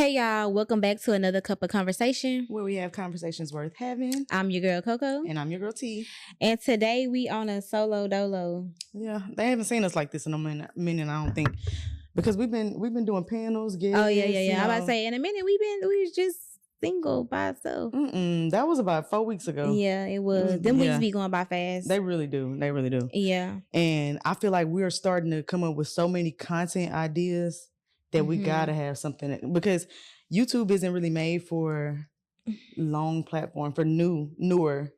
Hey y'all, welcome back to another cup of conversation where we have conversations worth having. I'm your girl Coco. And I'm your girl T. And today we on a solo dolo. Yeah, they haven't seen us like this in a minute, I don't think. Because we've been doing panels, guests. Oh yeah. I'm about to say in a minute we was just single by ourselves. That was about 4 weeks ago. Yeah, it was. Them weeks be going by fast. They really do. Yeah. And I feel like we're starting to come up with so many content ideas that we gotta have something, because YouTube isn't really made for long platform, for newer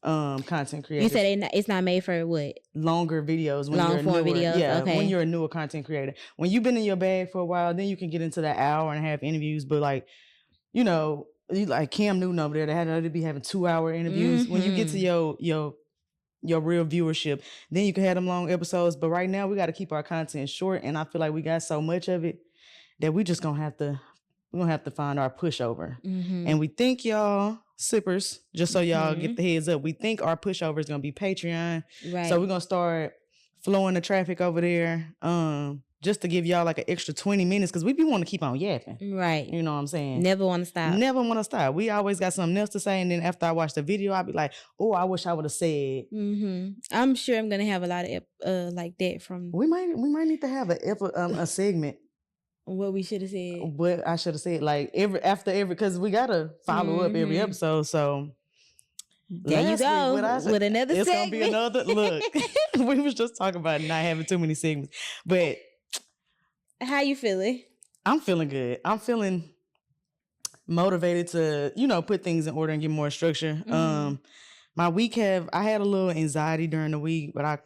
content creators. You said it's not made for what? Longer videos. Long form videos. Yeah, okay. When you're a newer content creator. When you've been in your bag for a while, then you can get into that hour and a half interviews. But like, you know, like Cam Newton over there, they be having 2-hour interviews. When you get to your real viewership, then you can have them long episodes. But right now we got to keep our content short, and I feel like we got so much of it that we just gonna have to find our pushover. And we think, y'all sippers, just so y'all get the heads up, we think our pushover is gonna be Patreon. Right. So we're gonna start flowing the traffic over there, just to give y'all like an extra 20 minutes, because we be want to keep on yapping. Right. You know what I'm saying? Never want to stop. We always got something else to say, and then after I watch the video, I'll be like, oh, I wish I would have said. I'm sure I'm gonna have a lot of like that from. We might need to have a segment. What we should have said. What I should have said, like after every, because we gotta follow up every episode. So there you go with another segment. It's gonna be another look. We was just talking about not having too many segments, but. How you feeling? I'm feeling good. I'm feeling motivated to, put things in order and get more structure. My week I had a little anxiety during the week, but I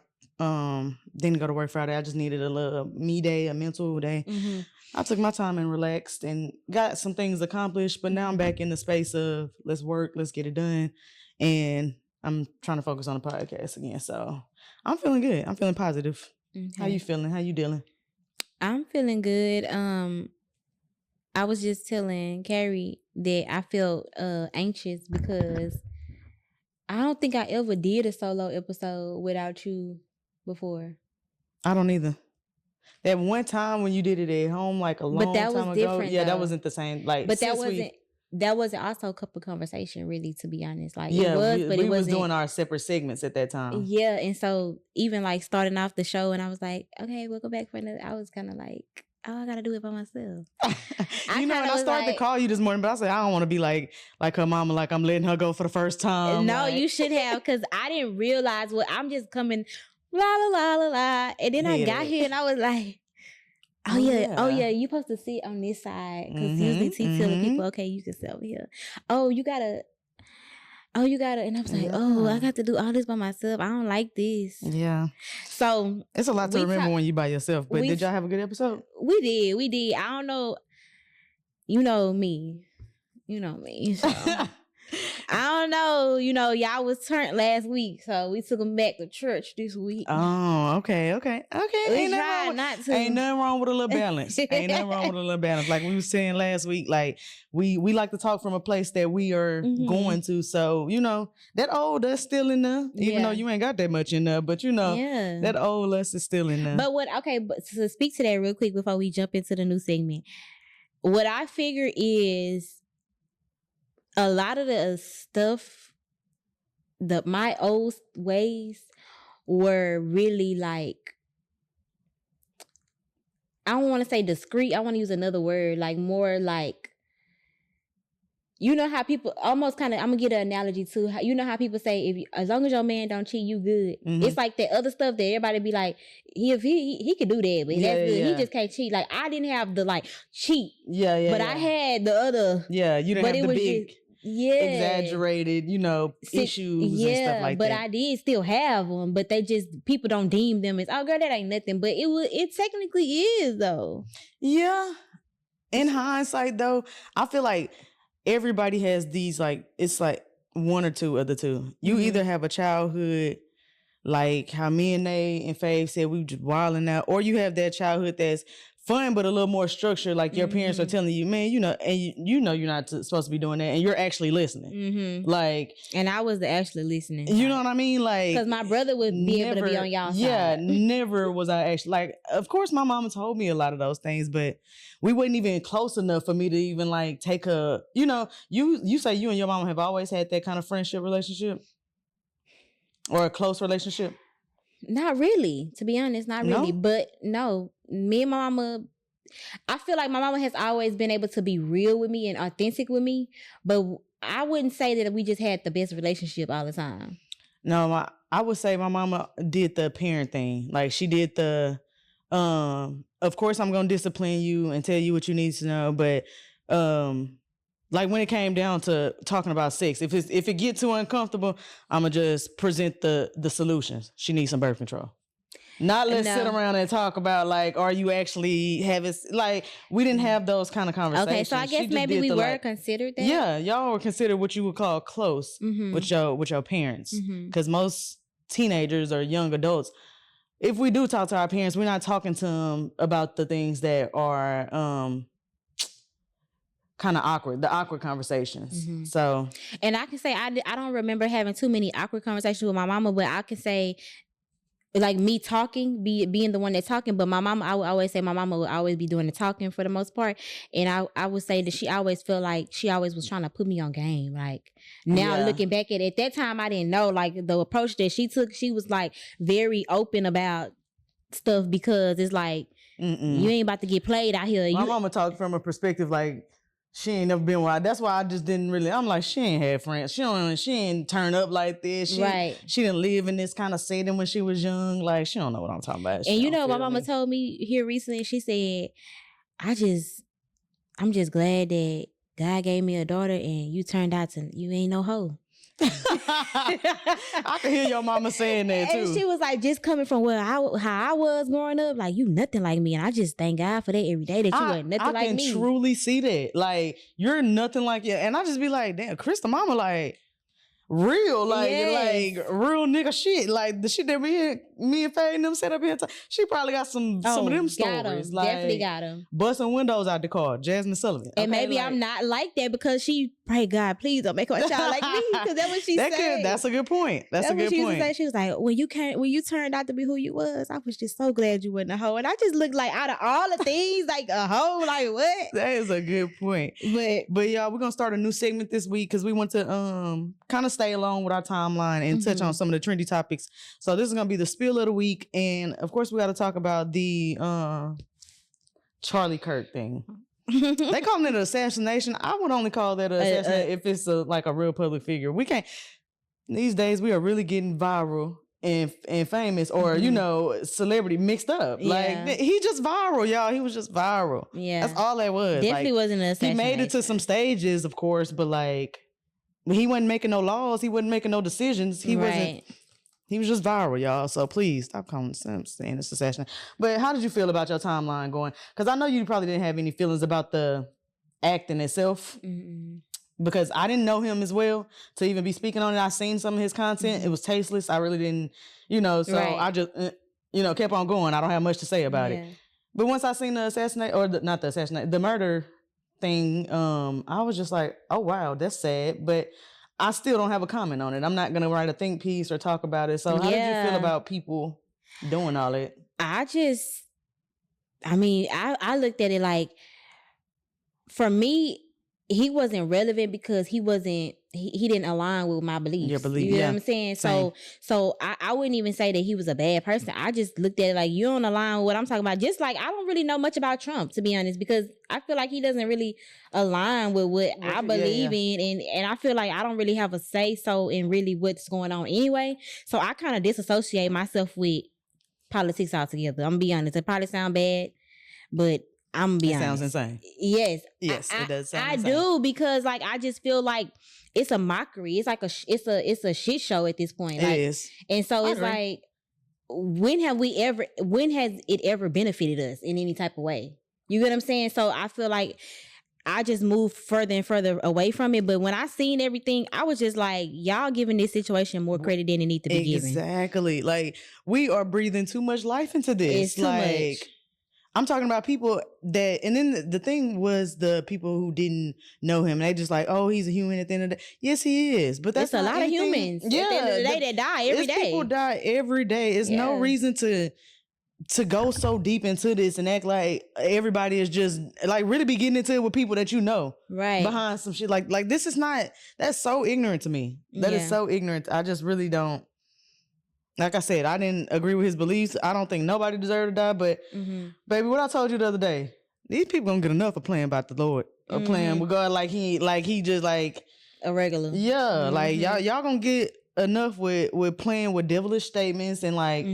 didn't go to work Friday. I just needed a little me day, a mental day. I took my time and relaxed and got some things accomplished, but now I'm back in the space of let's work, let's get it done. And I'm trying to focus on the podcast again. So I'm feeling good. I'm feeling positive. Okay. How you feeling? How you dealing? I'm feeling good. I was just telling Carrie that I felt anxious because I don't think I ever did a solo episode without you before. I don't either. That one time when you did it at home, like a long time ago. Yeah, that wasn't the same. Like, but that wasn't also a couple conversation, really, to be honest. Like, yeah, it was, but it wasn't. We was doing our separate segments at that time. Yeah, and so even like starting off the show, and I was like, okay, we'll go back for another. I was kind of like, oh, I gotta do it by myself. And I started to call you this morning, but I said I don't want to be like her mama, like I'm letting her go for the first time. No, you should have, because I didn't realize I'm just coming, la la la la la, and then I got here and I was like. Oh yeah, you supposed to sit on this side, because usually T telling people, okay, you can sit over here. You gotta, and I was like, I got to do all this by myself. I don't like this. Yeah. So it's a lot to remember when you by yourself. But did y'all have a good episode? We did. I don't know. You know me. So. I don't know. Y'all was turned last week, so we took them back to church this week. Oh, okay. Ain't nothing wrong with a little balance. Like we was saying last week, like we like to talk from a place that we are going to. So, that old us still in there, even though you ain't got that much in there, but that old us is still in there. But to speak to that real quick before we jump into the new segment, what I figure is, a lot of the stuff, my old ways were really like, I don't want to say discreet. I want to use another word, like more like, how people almost kind of, I'm going to get an analogy to how, how people say, as long as your man don't cheat, you good. It's like that other stuff that everybody be like, he could do that, but that's good. He just can't cheat. Like, I didn't have the like cheat. But I had the other. Yeah, you didn't have the big. Exaggerated, issues and stuff like that. But I did still have them, but people don't deem them as, oh girl, that ain't nothing. But it technically is though. Yeah. In hindsight though, I feel like everybody has these, like, it's like one or two of the two. You either have a childhood like how me and Nay and Fave said we just wilding out, or you have that childhood that's fun, but a little more structured. Like your parents are telling you, man, and you know you're not supposed to be doing that, and you're actually listening. Like, and I was actually listening. You know what I mean? Like, because my brother would be able to be on y'all side. Yeah, never was I actually like. Of course, my mama told me a lot of those things, but we wasn't even close enough for me to even like take a. You say you and your mama have always had that kind of friendship relationship or a close relationship. Not really, to be honest, not really. But no, me and my mama, I feel like my mama has always been able to be real with me and authentic with me. But I wouldn't say that we just had the best relationship all the time. No, I would say my mama did the parent thing. Like she did the, of course I'm going to discipline you and tell you what you need to know. But like when it came down to talking about sex, if it get too uncomfortable, I'm gonna just present the solutions. She needs some birth control. Not let's sit around and talk about like, are you actually having like we didn't have those kind of conversations. Okay, so I guess maybe we were considered that. Yeah, y'all were considered what you would call close with your parents, because most teenagers or young adults, if we do talk to our parents, we're not talking to them about the things that are kind of awkward, the awkward conversations. So, and I can say I don't remember having too many awkward conversations with my mama, but I can say like me talking, being the one that's talking, but my mama, I would always say my mama would always be doing the talking for the most part. And I would say that she always felt like she always was trying to put me on game. Like now looking back at that time, I didn't know like the approach that she took. She was like very open about stuff because it's like, you ain't about to get played out here. My mama talked from a perspective like, she ain't never been wild. That's why I just didn't really. I'm like, she ain't had friends. She ain't turn up like this. She didn't live in this kind of setting when she was young. Like, she don't know what I'm talking about. And my mama told me here recently. She said, I'm just glad that God gave me a daughter and you turned out to you ain't no hoe. I can hear your mama saying that too. And she was like, just coming from how I was growing up, like you nothing like me, and I just thank God for that every day that you ain't nothing like me. I can truly see that, like you're nothing like you, and I just be like, damn, Chris, the mama like real, like real nigga shit, like the shit that me and Faye and them set up here. She probably got some of them stories. Like, definitely got them. Busting windows out the car, Jasmine Sullivan. And maybe I'm not like that because she pray God, please don't make her a child like me, because that's what she said. That's a good point. That's a good point. She was like, when you turned out to be who you was, I was just so glad you wasn't a hoe. And I just looked like out of all the things, like a hoe, like what? That is a good point. But y'all, we're gonna start a new segment this week because we want to kind of stay along with our timeline and touch on some of the trendy topics. So this is gonna be the spill of the week, and of course we got to talk about the Charlie Kirk thing. They call it an assassination. I would only call that an assassination if it's like a real public figure. We can't. These days we are really getting viral and famous, or celebrity mixed up. Yeah. Like he just viral, y'all. He was just viral. Yeah, that's all that was. Definitely wasn't an assassination. He made it to some stages, of course, but like he wasn't making no laws. He wasn't making no decisions. He wasn't. He was just viral, y'all. So please stop calling saying it's assassination. But how did you feel about your timeline going? Because I know you probably didn't have any feelings about the acting itself. Because I didn't know him as well to even be speaking on it. I seen some of his content. It was tasteless. I really didn't, so I just, kept on going. I don't have much to say about it. But once I seen the the murder thing, I was just like, oh, wow, that's sad. But I still don't have a comment on it. I'm not going to write a think piece or talk about it. So how did you feel about people doing all that? I looked at it like, for me, he wasn't relevant because he didn't align with my beliefs. Your beliefs, you know what I'm saying? Same. So I wouldn't even say that he was a bad person. I just looked at it like, you don't align with what I'm talking about. Just like I don't really know much about Trump, to be honest, because I feel like he doesn't really align with what I believe in, and I feel like I don't really have a say so in really what's going on anyway. So I kind of disassociate myself with politics altogether. I'm gonna be honest. It probably sound bad, but I'm gonna be honest. Sounds insane. Yes, it does sound insane. I do, because like I just feel like it's a mockery. It's like it's a shit show at this point. Like, it is, and so it's like, when has it ever benefited us in any type of way? You get what I'm saying? So I feel like I just moved further and further away from it. But when I seen everything, I was just like, y'all giving this situation more credit than it need to be given. Exactly. Like we are breathing too much life into this. It's too much. I'm talking about people that, and then the thing was the people who didn't know him. They just like, oh, he's a human at the end of the day. Yes, he is. But that's a lot of humans at the end of the day that die every day. People die every day. It's no reason to go so deep into this and act like everybody is just like really be getting into it with people that you know. Right. Behind some shit. Like this is not, that's so ignorant to me. That is so ignorant. I just really don't. Like I said, I didn't agree with his beliefs. I don't think nobody deserved to die. But baby, what I told you the other day, these people don't get enough of playing about the Lord or playing with God like he just like a regular. Yeah, like y'all gonna get enough with playing with devilish statements and like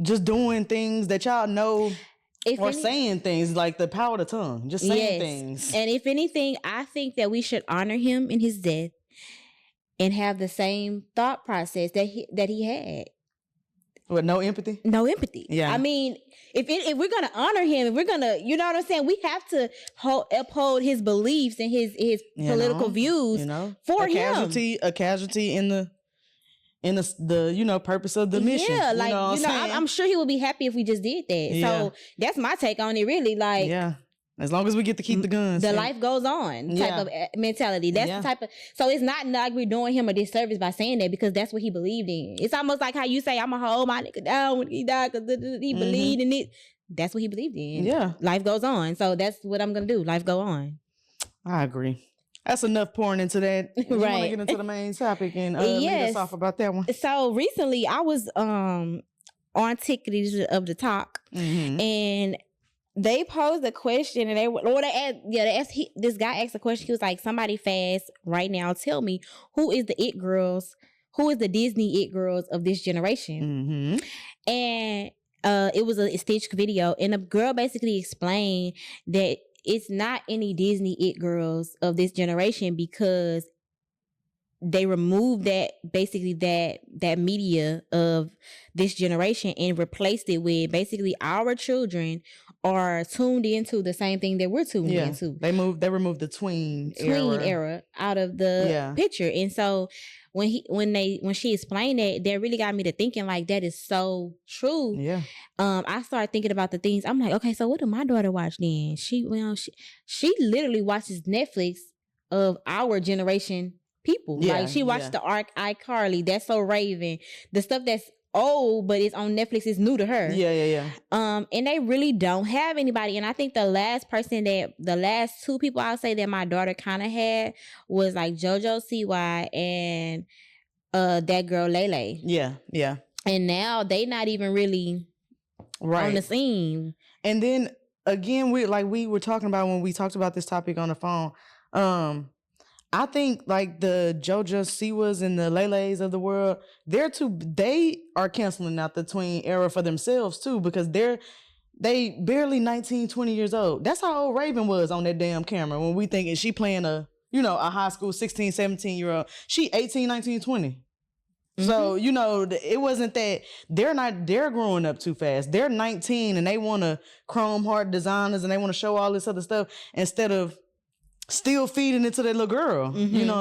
just doing things that y'all know. Saying things like the power of the tongue, just saying things. And if anything, I think that we should honor him in his death. And have the same thought process that he had. With no empathy? No empathy. Yeah. I mean, if we're going to honor him, if we're going to, you know what I'm saying? We have to uphold his beliefs and his political views for him. A casualty in the purpose of the mission. Yeah, like, I'm sure he would be happy if we just did that. Yeah. So that's my take on it, really. Like, yeah. As long as we get to keep the guns. The life goes on type of mentality. That's the type of... So it's not like we're doing him a disservice by saying that because that's what he believed in. It's almost like how you say, I'm going to hold my nigga down when he died because he believed in it. That's what he believed in. Yeah. Life goes on. So that's what I'm going to do. Life go on. I agree. That's enough pouring into that. You want to get into the main topic and lead us off about that one. So recently I was on Tickety of the Talk and... They posed a question and this guy asked a question. He was like, somebody fast right now, tell me, who is the Disney it girls of this generation? And it was a stitched video and the girl basically explained that it's not any Disney it girls of this generation because they removed that media of this generation and replaced it with basically our children are tuned into the same thing that we're tuned into. They removed the tween era out of the picture. And so when she explained that really got me to thinking like that is so true. Yeah. I started thinking about the things. I'm like, okay, so what did my daughter watch then? She literally watches Netflix of our generation people. Yeah, like she watched the iCarly, that's sSoRaven, the stuff that's old but it's on Netflix is new to her. Yeah. And they really don't have anybody. And I think the last two people I'll say that my daughter kind of had was like JoJo CY and that girl Lele. Yeah. And now they not even really on the scene. And then again, we were talking about when we talked about this topic on the phone. I think like the JoJo Siwas and the Lele's of the world, they are canceling out the tween era for themselves too, because they barely 19, 20 years old. That's how old Raven was on that damn camera when we thinking she playing a high school 16, 17-year-old. She 18, 19, 20. So, it wasn't that they're growing up too fast. They're 19 and they want to chrome heart designers and they want to show all this other stuff instead of still feeding it to that little girl,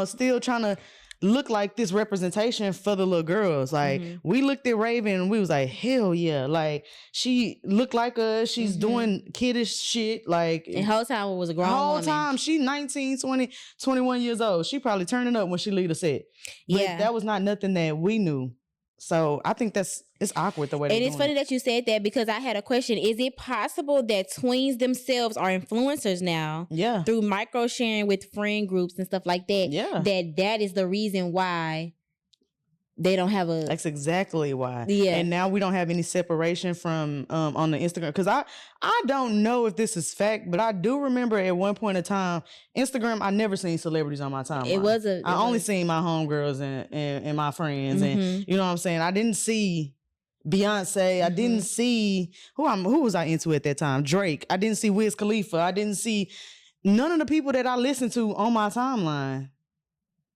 still trying to look like this representation for the little girls. Like we looked at Raven and we was like, hell yeah. Like she looked like us. She's doing kiddish shit. Like the whole time it was a grown woman. The whole time she 19, 20, 21 years old. She probably turning up when she leave the set. But that was not nothing that we knew. So I think it's awkward the way they're doing it. And it's funny that you said that because I had a question. Is it possible that tweens themselves are influencers now? Yeah. Through micro sharing with friend groups and stuff like that? Yeah. That is the reason why they don't have a... That's exactly why. Yeah. And now we don't have any separation from on the Instagram. Because I don't know if this is fact, but I do remember at one point in time, Instagram, I never seen celebrities on my timeline. I only seen my homegirls and my friends. And you know what I'm saying? I didn't see Beyonce. I didn't see... Who was I into at that time? Drake. I didn't see Wiz Khalifa. I didn't see none of the people that I listened to on my timeline.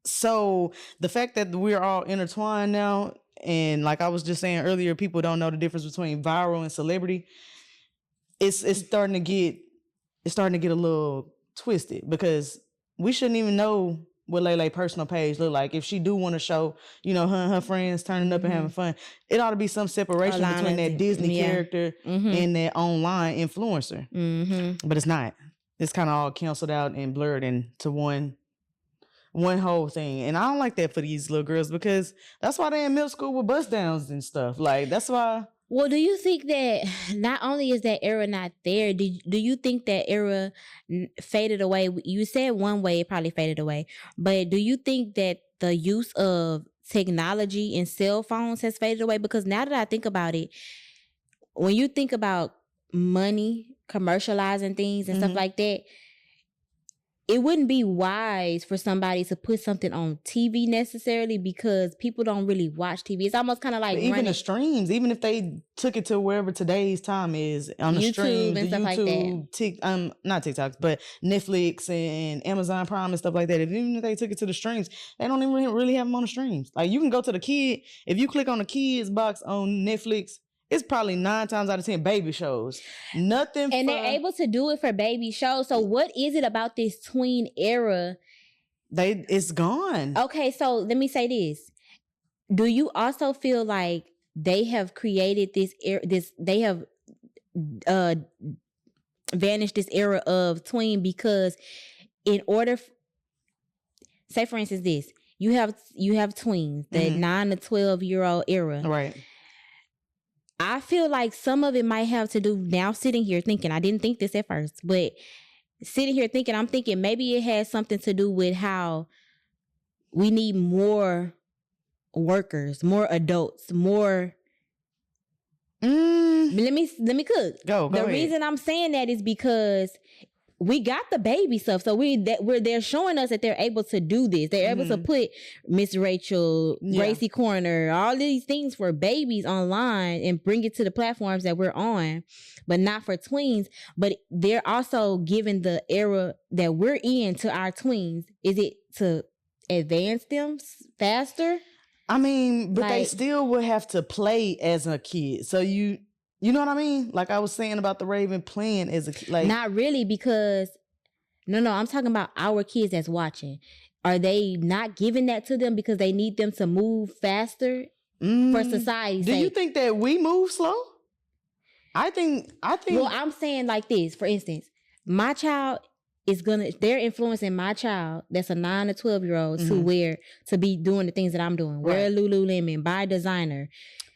So the fact that we're all intertwined now, and like I was just saying earlier, people don't know the difference between viral and celebrity. It's starting to get a little twisted because we shouldn't even know what Lele personal page look like. If she do want to show, you know, her and her friends turning up and having fun, it ought to be some separation between that Disney character and that online influencer. But it's not. It's kind of all canceled out and blurred into one whole thing. And I don't like that for these little girls, because that's why they in middle school with bust downs and stuff. Like, that's why. Well, do you think that not only is that era not there, do you think that era faded away? You said one way it probably faded away, but do you think that the use of technology and cell phones has faded away? Because now that I think about it, when you think about money, commercializing things and stuff like that, it wouldn't be wise for somebody to put something on TV necessarily, because people don't really watch TV. It's almost kind of like even the streams, even if they took it to wherever today's time is on the YouTube streams, and stuff like that. Not TikToks, but Netflix and Amazon Prime and stuff like that. Even if they took it to the streams, they don't even really have them on the streams. Like, you can go to the kid, if you click on the kids box on Netflix, it's probably 9 times out of 10 baby shows. Nothing. And they're able to do it for baby shows. So what is it about this tween era? It's gone. Okay, so let me say this. Do you also feel like they have created they have vanished this era of tween, because in order, say for instance this, you have tweens, the 9 to 12-year-old era. Right. I feel like some of it might have to do, now sitting here thinking, I didn't think this at first, but sitting here thinking, I'm thinking maybe it has something to do with how we need more workers, more adults, more. Let me cook. Go the ahead. reason I'm saying that is because we got the baby stuff, so they're showing us that they're able to do this. They're able to put Miss Rachel, Gracie Corner, all these things for babies online and bring it to the platforms that we're on, but not for tweens. But they're also giving the era that we're in to our tweens. Is it to advance them faster? I mean, but they still would have to play as a kid. So you know what I mean? Like I was saying about the Raven playing as a kid. Like, not really, because no, I'm talking about our kids that's watching. Are they not giving that to them because they need them to move faster for society's sake? Do you think that we move slow? I think. Well, I'm saying like this. For instance, my child they're influencing my child that's a 9 to 12-year-old to be doing the things that I'm doing. Wear Lululemon, buy designer.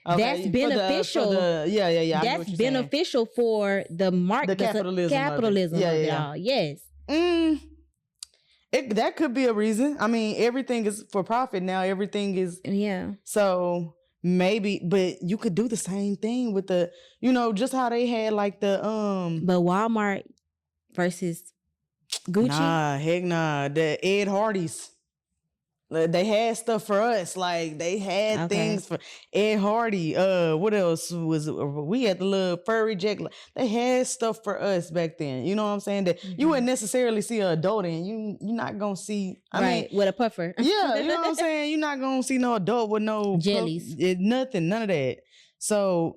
Okay, that's beneficial. That's beneficial for the market, the capitalism of it all. Yes. That could be a reason. I mean, everything is for profit now. Everything is So maybe, but you could do the same thing with the, just how they had like the But Walmart versus Gucci. Nah, heck nah. The Ed Hardy's. They had stuff for us. Like, they had things for Ed Hardy. What else was it? We had the little furry jack. They had stuff for us back then. You know what I'm saying? That you wouldn't necessarily see an adult in. You're not going to see. I mean, with a puffer. Yeah, you know what I'm saying? You're not going to see no adult with no jellies. Nothing, none of that. So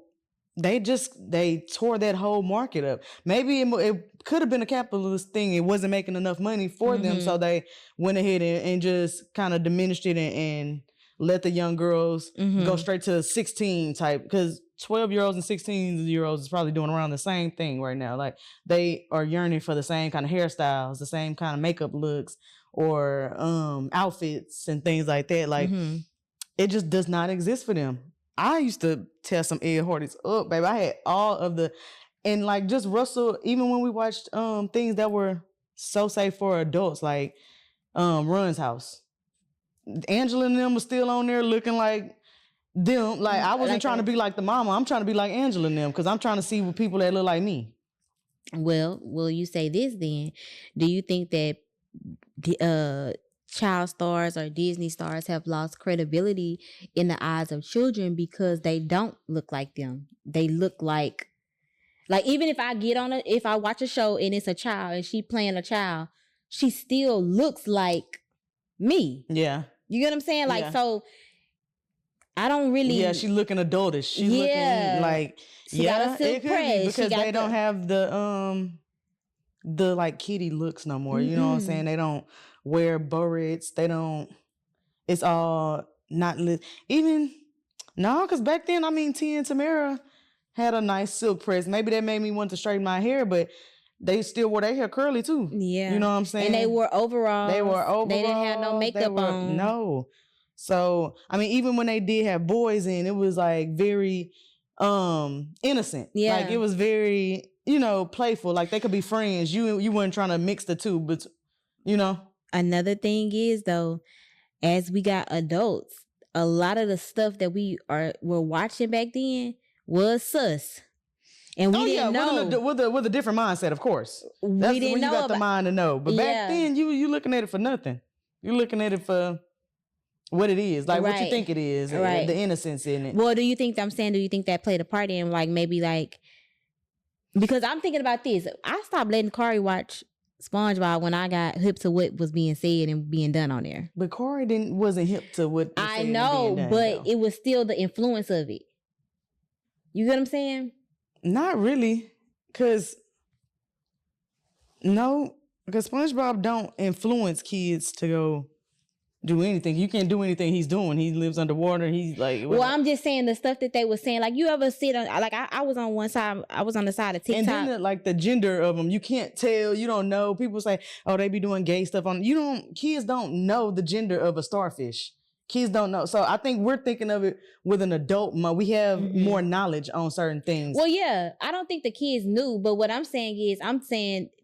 they tore that whole market up. Maybe it could have been a capitalist thing. It wasn't making enough money for them, so they went ahead and just kind of diminished it and let the young girls go straight to 16 type, because 12-year-olds and 16-year-olds is probably doing around the same thing right now. Like, they are yearning for the same kind of hairstyles, the same kind of makeup looks, or outfits and things like that. Like, it just does not exist for them. I used to tear some Ed Hardy's up, baby. I had all of the, and like just Russell, even when we watched things that were so safe for adults, like Run's House. Angela and them was still on there looking like them. Like, I wasn't trying to be like the mama. I'm trying to be like Angela and them, because I'm trying to see what people that look like me. Well, will you say this then? Do you think that child stars or Disney stars have lost credibility in the eyes of children because they don't look like them? They look like even if if I watch a show and it's a child and she playing a child, she still looks like me. Yeah. You get what I'm saying? Like, so I don't really. Yeah, she looking adultish. She looking like, she got a silk it could press. be because they don't have the the like kitty looks no more. You know what I'm saying? They don't wear barrettes. They don't. It's all not even no, because back then, I mean, Tia and Tamara had a nice silk press. Maybe that made me want to straighten my hair, but they still wore their hair curly too. Yeah, you know what I'm saying. And they wore overalls. They wore overalls. They didn't have no makeup on. No. So I mean, even when they did have boys in, it was like very innocent. Yeah, like it was very, you know, playful. Like they could be friends. You weren't trying to mix the two, but you know. Another thing is though, as we got adults, a lot of the stuff that were watching back then was sus. And we didn't know. With a different mindset, of course. That's we didn't when you know got the mind to know. But back then, you looking at it for nothing. You're looking at it for what it is, like what you think it is, the innocence in it. Well, do you think that played a part in, like, maybe like, because I'm thinking about this. I stopped letting Kari watch SpongeBob when I got hip to what was being said and being done on there. But Kari wasn't hip to what was I know, and being done, but though. It was still the influence of it. You get what I'm saying? Not really, because SpongeBob don't influence kids to go do anything. You can't do anything he's doing. He lives underwater. He's like, well, I'm just saying the stuff that they were saying. Like, you ever sit on, like, I was on one side, I was on the side of TikTok. And then like the gender of them, you can't tell. You don't know. People say, oh, they be doing gay stuff on. Kids don't know the gender of a starfish. Kids don't know. So I think we're thinking of it with an adult mind. We have more knowledge on certain things. Well, yeah, I don't think the kids knew, but what I'm saying is,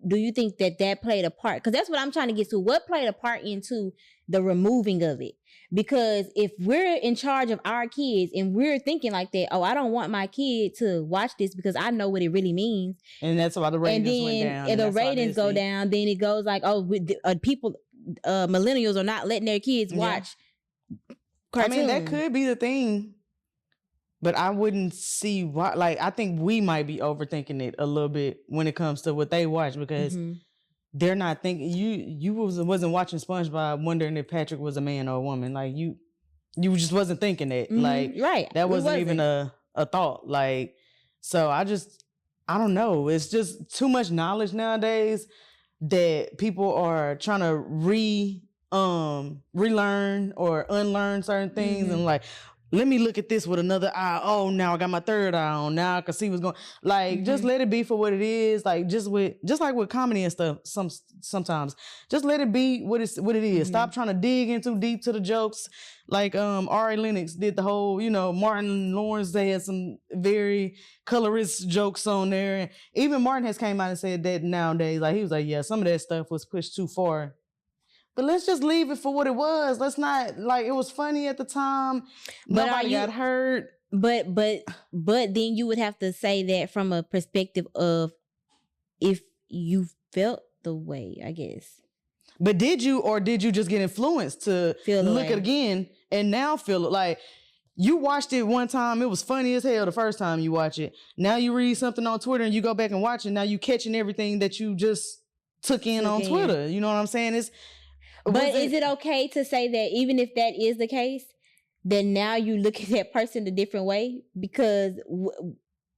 do you think that played a part? Because that's what I'm trying to get to. What played a part into the removing of it? Because if we're in charge of our kids and we're thinking like that, oh, I don't want my kid to watch this because I know what it really means. And that's why the ratings went down. And the ratings go down. Then it goes like, oh, millennials are not letting their kids watch cartoons. I mean, that could be the thing, but I wouldn't see why. Like, I think we might be overthinking it a little bit when it comes to what they watch, because they're not thinking. You wasn't watching SpongeBob wondering if Patrick was a man or a woman. Like you just wasn't thinking that. Like, right, that wasn't even a thought. Like, so I don't know. It's just too much knowledge nowadays that people are trying to relearn or unlearn certain things, and like, let me look at this with another eye. Oh, now I got my third eye on. Now I can see what's going. Like, just let it be for what it is. Like, just like with comedy and stuff. Sometimes just let it be what it is. Stop trying to dig in too deep to the jokes. Like Ari Lennox did the whole, Martin Lawrence. They had some very colorist jokes on there. And even Martin has came out and said that nowadays. Like, he was like, yeah, some of that stuff was pushed too far. But let's just leave it for what it was. Let's not, like, it was funny at the time. Nobody got hurt. But then you would have to say that from a perspective of if you felt the way, I guess. But did you just get influenced to look at it again and now feel it? Like, you watched it one time, it was funny as hell the first time you watch it. Now you read something on Twitter and you go back and watch it. Now you catching everything that you just took in on Twitter. You know what I'm saying? But is it okay to say that even if that is the case, then now you look at that person a different way? Because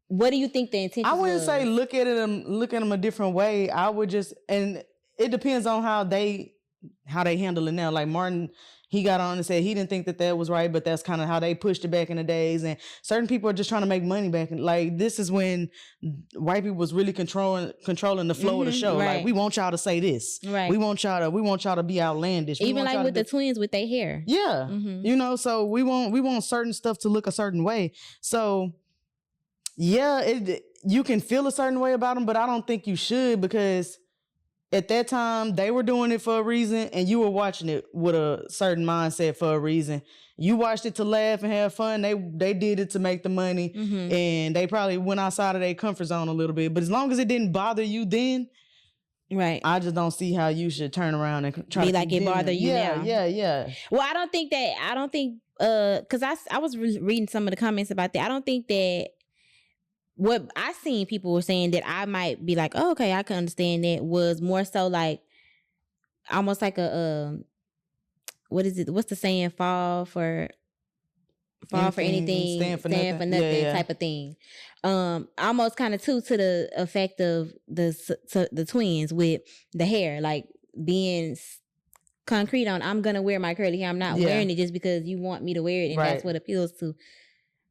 what do you think the intention? I wouldn't say look at them a different way. I would just, and it depends on how they handle it now. Like Martin, he got on and said he didn't think that was right, but that's kind of how they pushed it back in the days. And certain people are just trying to make money back. And like, this is when white people was really controlling the flow of the show. Right. Like, we want y'all to say this. Right. We want y'all to be outlandish. Even like with the twins with their hair. Yeah. So we want certain stuff to look a certain way. So yeah, you can feel a certain way about them, but I don't think you should, because at that time, they were doing it for a reason, and you were watching it with a certain mindset for a reason. You watched it to laugh and have fun. They did it to make the money, and they probably went outside of their comfort zone a little bit. But as long as it didn't bother you then, right, I just don't see how you should turn around and try to be like it bother you now. Yeah. Well, I don't think, because I was reading some of the comments about that. I don't think that what I seen people were saying that I might be like, oh, okay, I can understand that, was more so like almost like a what is it? What's the saying? Fall for fall for anything, stand for nothing type of thing. Almost kind of too to the effect of the twins with the hair, like being concrete on, I'm gonna wear my curly hair. I'm not wearing it just because you want me to wear it, and that's what appeals to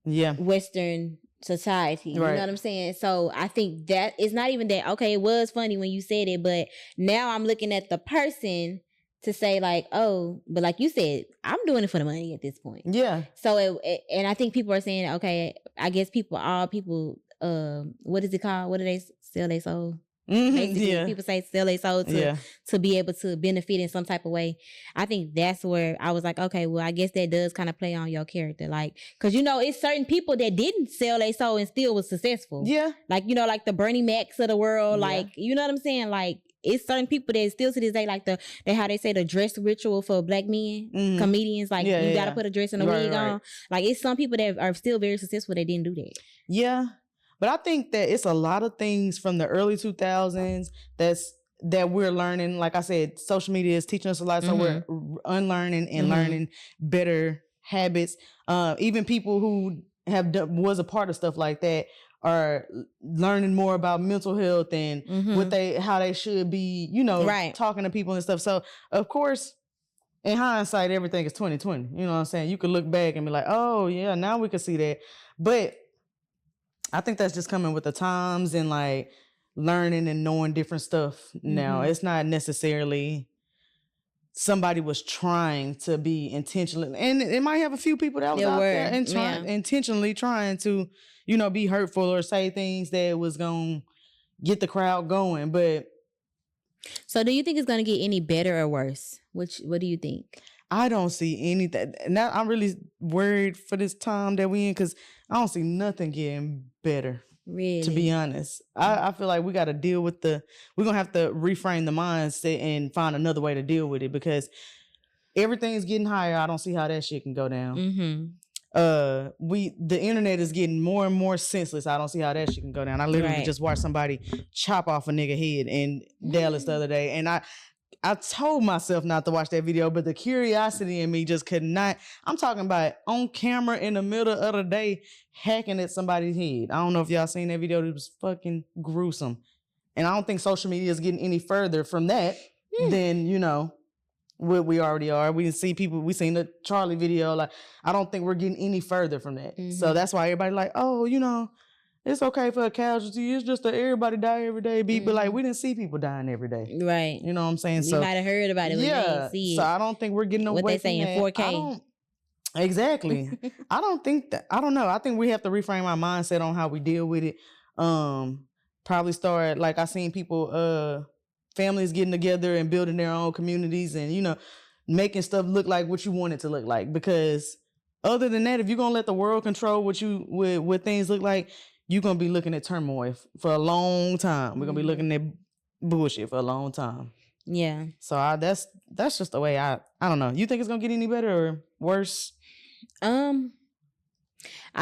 Western society. You know what I'm saying? So I think that it's not even that, okay, it was funny when you said it, but now I'm looking at the person to say like, oh, but like you said, I'm doing it for the money at this point. Yeah. So and I think people are saying, okay, I guess all people, what is it called? What do they sell their soul? Basically, people say sell their soul to be able to benefit in some type of way. I think that's where I was like, okay, well, I guess that does kind of play on your character, like, because it's certain people that didn't sell their soul and still was successful. Yeah, like like the Bernie Macs of the world, like you know what I'm saying, like. It's certain people that still to this day, like how they say the dress ritual for black men, comedians, like you gotta put a dress and a wig on. Like it's some people that are still very successful that didn't do that. Yeah. But I think that it's a lot of things from the early 2000s that we're learning. Like I said, social media is teaching us a lot. So we're unlearning and learning better habits. Even people who was a part of stuff like that are learning more about mental health and how they should be, talking to people and stuff. So of course, in hindsight, everything is 2020. You know what I'm saying? You could look back and be like, oh yeah, now we can see that. But I think that's just coming with the times and like learning and knowing different stuff now. It's not necessarily somebody was trying to be intentional, and it might have a few people that was out there and intentionally trying to, be hurtful or say things that was gonna get the crowd going. But so, do you think it's gonna get any better or worse? What do you think? I don't see anything. Now I'm really worried for this time that we in, because I don't see nothing getting better. Really? To be honest. I feel like we got to deal with we're going to have to reframe the mindset and find another way to deal with it, because everything's getting higher. I don't see how that shit can go down. The internet is getting more and more senseless. I don't see how that shit can go down. I literally just watched somebody chop off a nigga head in Dallas the other day, and I told myself not to watch that video, but the curiosity in me just could not. I'm talking about on camera in the middle of the day hacking at somebody's head. I don't know if y'all seen that video. It was fucking gruesome. And I don't think social media is getting any further from that than, what we already are. We see people, we seen the Charlie video. Like, I don't think we're getting any further from that. So that's why everybody like, oh, it's okay for a casualty. It's just that everybody die every day. But like, we didn't see people dying every day. Right. You know what I'm saying? So, might have heard about it when they didn't see it. So I don't think we're getting away from that. What they say in 4K. Exactly. I don't think that. I don't know. I think we have to reframe our mindset on how we deal with it. Probably start, like I seen people, families getting together and building their own communities and, making stuff look like what you want it to look like. Because other than that, if you're going to let the world control what things look like, you're going to be looking at turmoil for a long time. We're going to be looking at bullshit for a long time. Yeah. So that's just the way I don't know. You think it's going to get any better or worse? I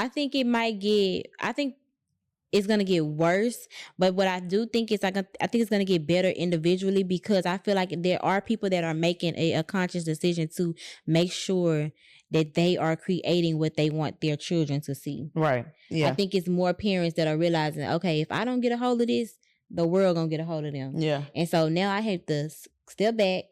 think it's going to get worse, but what I do think is I think it's going to get better individually, because I feel like there are people that are making a conscious decision to make sure that they are creating what they want their children to see. Right. Yeah. I think it's more parents that are realizing, okay, if I don't get a hold of this, the world gonna get a hold of them. Yeah. And so now I have to step back,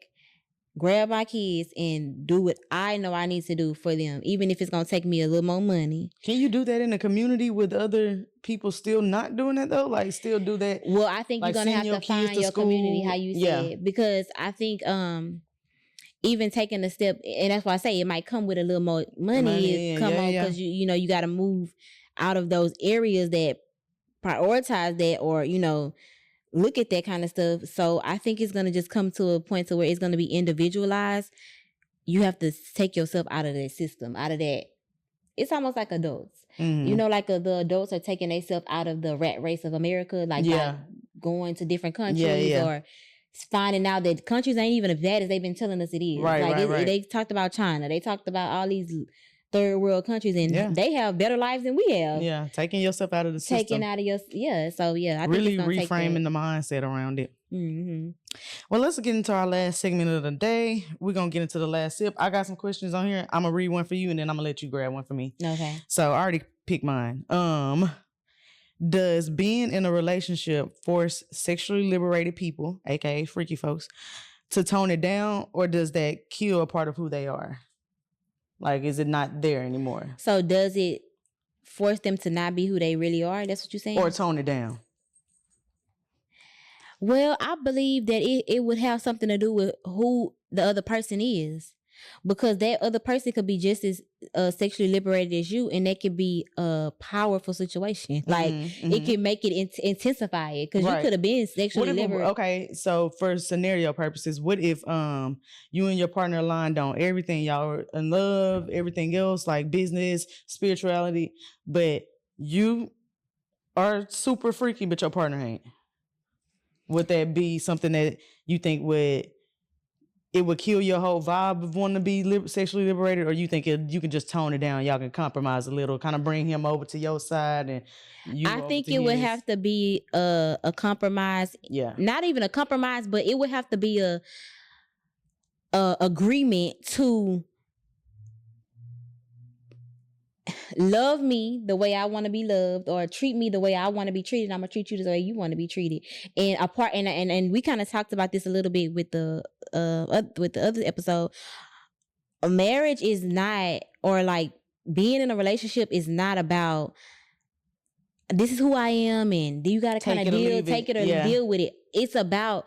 grab my kids, and do what I know I need to do for them, even if it's gonna take me a little more money. Can you do that in a community with other people still not doing that though? Like still do that? Well, I think like you're gonna have to find your community, how you said, because I think even taking a step, and that's why I say it might come with a little more money because you got to move out of those areas that prioritize that or look at that kind of stuff. So I think it's going to just come to a point to where it's going to be individualized. You have to take yourself out of that system, out of that. It's almost like adults. Mm-hmm. The adults are taking themselves out of the rat race of America, like going to different countries or finding out that countries ain't even as bad as they've been telling us it is. Right, They talked about China. They talked about all these third world countries, and they have better lives than we have. Yeah, taking yourself out of the system. So I think really reframing the mindset around it. Mm-hmm. Well, let's get into our last segment of the day. We're going to get into the last sip. I got some questions on here. I'm going to read one for you, and then I'm going to let you grab one for me. Okay. So I already picked mine. Does being in a relationship force sexually liberated people, aka freaky folks, to tone it down, or does that kill a part of who they are? Like, is it not there anymore? So does it force them to not be who they really are? That's what you're saying? Or tone it down? Well, I believe that it would have something to do with who the other person is. Because that other person could be just as sexually liberated as you, and that could be a powerful situation. Like, it can make it intensify it, because you could have been sexually liberated. Okay, so for scenario purposes, what if you and your partner aligned on everything, y'all are in love, everything else, like business, spirituality, but you are super freaky, but your partner ain't? Would that be something that you think would kill your whole vibe of wanting to be sexually liberated, or you think you can just tone it down? Y'all can compromise a little, kind of bring him over to your side, and I think it would have to be a compromise. Yeah, not even a compromise, but it would have to be a agreement to love me the way I want to be loved, or treat me the way I want to be treated. I'm gonna treat you the way you want to be treated. And we kind of talked about this a little bit with the other episode. A marriage is not, or like being in a relationship is not about this is who I am, and you gotta kind of take it or deal with it. It's about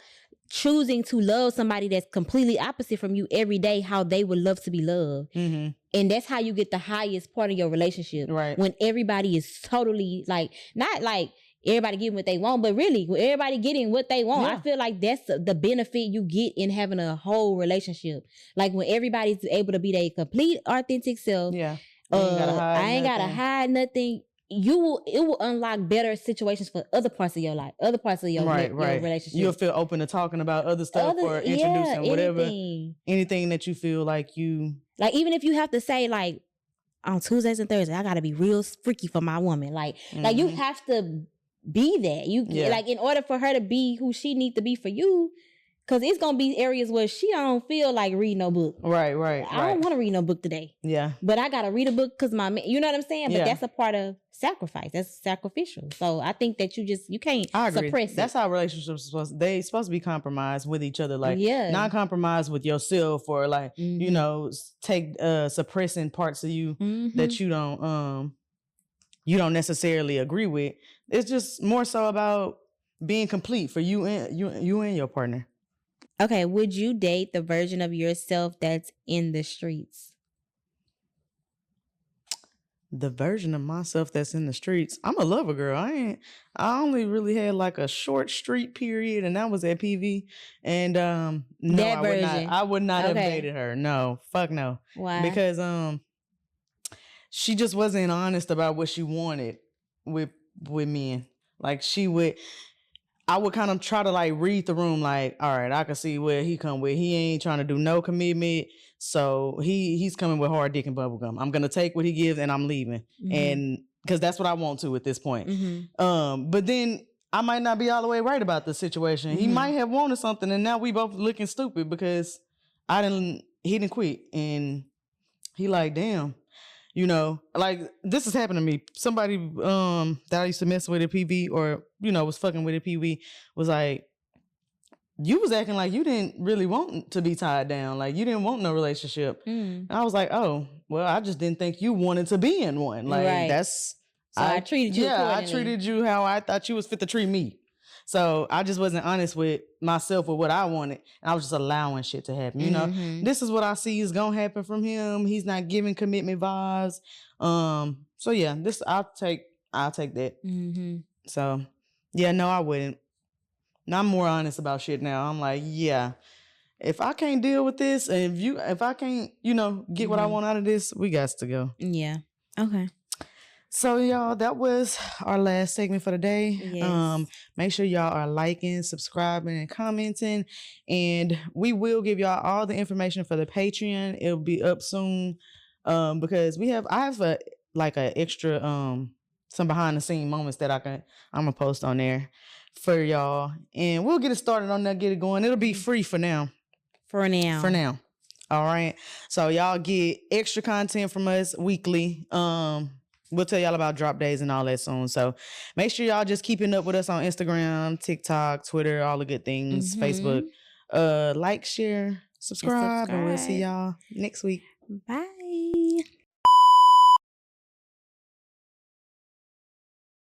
choosing to love somebody that's completely opposite from you every day, how they would love to be loved. Mm-hmm. And that's how you get the highest part of your relationship. Right. When everybody is totally like, not like everybody getting what they want, but really when everybody getting what they want. I feel like that's the benefit you get in having a whole relationship. Like when everybody's able to be their complete authentic self. Yeah. I ain't gotta hide nothing. It will unlock better situations for other parts of your life, other parts of your relationship. You'll feel open to talking about other stuff or introducing whatever, anything that you feel like you... Like, even if you have to say, like, on Tuesdays and Thursdays, I got to be real freaky for my woman. Like you have to be that. Like, in order for her to be who she needs to be for you, because it's going to be areas where she don't feel like reading no book. Right. I don't want to read no book today. Yeah. But I got to read a book because my man, you know what I'm saying? But that's a part of sacrifice. That's sacrificial. So I think that you can't suppress it. That's how relationships supposed to be compromised with each other. Like, not compromise with yourself, or like, take suppressing parts of you that you don't necessarily agree with. It's just more so about being complete for you and your partner. Okay, would you date the version of yourself that's in the streets? The version of myself that's in the streets? I'm a lover girl. I only really had like a short street period, and that was at PV. And no, I would not have dated her. No, fuck no. Why? Because she just wasn't honest about what she wanted with men. Like, I would kind of try to like read the room, like, all right, I can see where he come with. He ain't trying to do no commitment. So he's coming with hard dick and bubblegum. I'm going to take what he gives and I'm leaving. Mm-hmm. And because that's what I want to at this point. Mm-hmm. But then I might not be all the way right about the situation. Mm-hmm. He might have wanted something, and now we both looking stupid because he didn't quit. And he like, damn. Like, this has happened to me. Somebody that I used to mess with at PV, or, was fucking with at PV, was like, you was acting like you didn't really want to be tied down. Like, you didn't want no relationship. And I was like, oh, well, I just didn't think you wanted to be in one. Like, that's... So I treated you accordingly. I treated you how I thought you was fit to treat me. So I just wasn't honest with myself with what I wanted. And I was just allowing shit to happen. This is what I see is going to happen from him. He's not giving commitment vibes. So yeah, I'll take that. Mm-hmm. So yeah, no, I wouldn't. Now I'm more honest about shit now. I'm like, yeah, if I can't deal with this, and if I can't, get what I want out of this, we got to go. Yeah. Okay. So y'all, that was our last segment for the day. Yes. Make sure y'all are liking, subscribing, and commenting. And we will give y'all all the information for the Patreon. It'll be up soon. Because I have a extra some behind the scene moments that I'm gonna post on there. for y'all. And we'll get it started on that, get it going. It'll be free for now. For now. All right. So y'all get extra content from us weekly. We'll tell y'all about drop days and all that soon. So make sure y'all just keeping up with us on Instagram, TikTok, Twitter, all the good things, Facebook. Like, share, subscribe, and we'll see y'all next week. Bye.